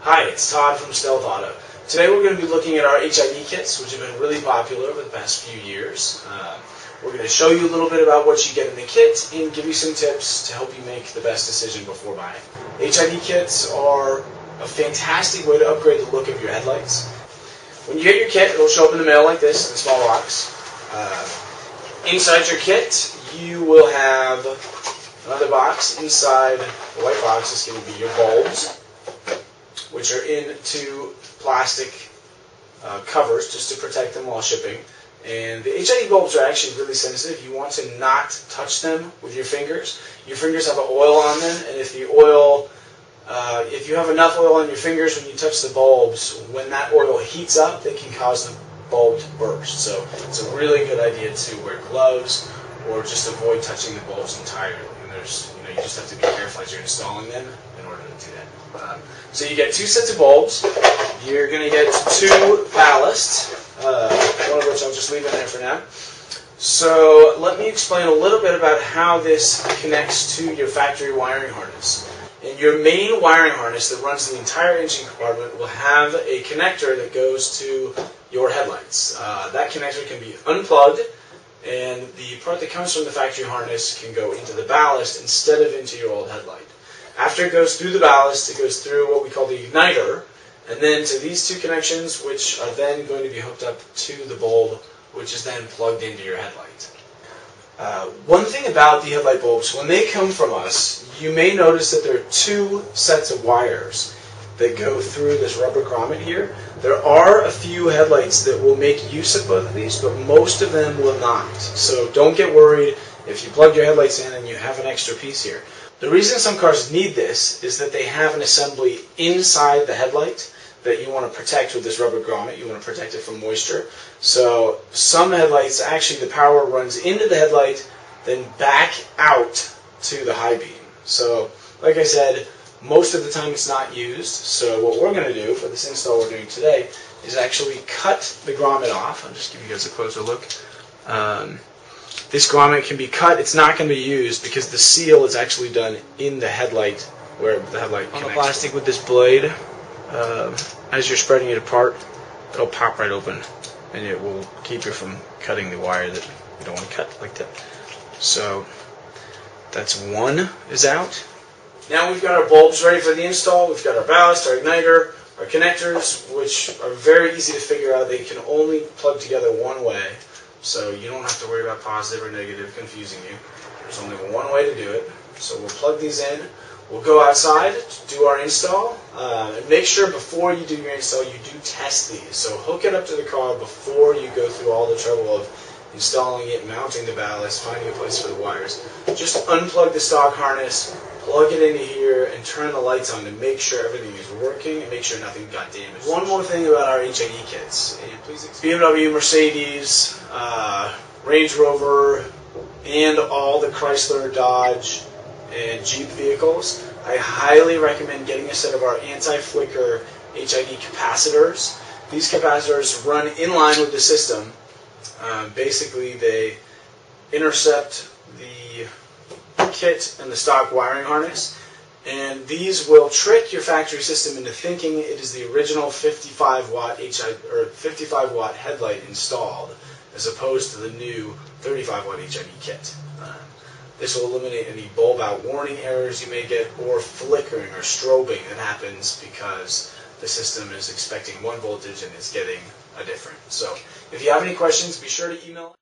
Hi, it's Todd from Stealth Auto. Today we're going to be looking at our HID kits, which have been really popular over the past few years. We're going to show you a little bit about what you get in the kit and give you some tips to help you make the best decision before buying. HID kits are a fantastic way to upgrade the look of your headlights. When you get your kit, it'll show up in the mail like this in a small box. Inside your kit, you will have another box. Inside the white box is going to be your bulbs, which are in two plastic covers just to protect them while shipping. And the HID bulbs are actually really sensitive. You want to not touch them with your fingers. Your fingers have oil on them, and if the oil, if you have enough oil on your fingers when you touch the bulbs, when that oil heats up, they can cause the bulb to burst. So it's a really good idea to wear gloves or just avoid touching the bulbs entirely. And there's, you just have to be careful as you're installing them in order to do that. So you get two sets of bulbs. You're going to get two ballasts, one of which I'll just leave in there for now. So let me explain a little bit about how this connects to your factory wiring harness. And your main wiring harness that runs the entire engine compartment will have a connector that goes to your headlights. That connector can be unplugged, and the part that comes from the factory harness can go into the ballast instead of into your old headlight. After it goes through the ballast, it goes through what we call the igniter, and then to these two connections, which are then going to be hooked up to the bulb, which is then plugged into your headlight. One thing about the headlight bulbs, when they come from us, you may notice that there are two sets of wires that go through this rubber grommet here. There are a few headlights that will make use of both of these, but most of them will not. So don't get worried if you plug your headlights in and you have an extra piece here. The reason some cars need this is that they have an assembly inside the headlight that you want to protect with this rubber grommet. You want to protect it from moisture. So some headlights, actually the power runs into the headlight, then back out to the high beam. So like I said, most of the time it's not used. So what we're going to do for this install we're doing today is actually cut the grommet off. I'll just give you guys a closer look. This grommet can be cut. It's not going to be used because the seal is actually done in the headlight where the headlight connects. On the plastic with this blade, as you're spreading it apart, it'll pop right open, and it will keep you from cutting the wire that you don't want to cut like that. So that's one is out. Now we've got our bulbs ready for the install. We've got our ballast, our igniter, our connectors, which are very easy to figure out. They can only plug together one way, so you don't have to worry about positive or negative confusing you. There's only one way to do it. So we'll plug these in. We'll go outside to do our install, and make sure before you do your install you do test these. So hook it up to the car before you go through all the trouble of installing it, mounting the ballast, finding a place for the wires. Just unplug the stock harness, plug it into here, and turn the lights on to make sure everything is working and make sure nothing got damaged. One more thing about our HID kits. BMW, Mercedes, Range Rover, and all the Chrysler, Dodge, and Jeep vehicles, I highly recommend getting a set of our anti-flicker HID capacitors. These capacitors run in line with the system. Basically, they intercept the kit and the stock wiring harness, and these will trick your factory system into thinking it is the original 55-watt HID or 55-watt headlight installed, as opposed to the new 35-watt HID kit. This will eliminate any bulb out warning errors you may get, or flickering or strobing that happens because the system is expecting one voltage and it's getting a different. So if you have any questions, be sure to email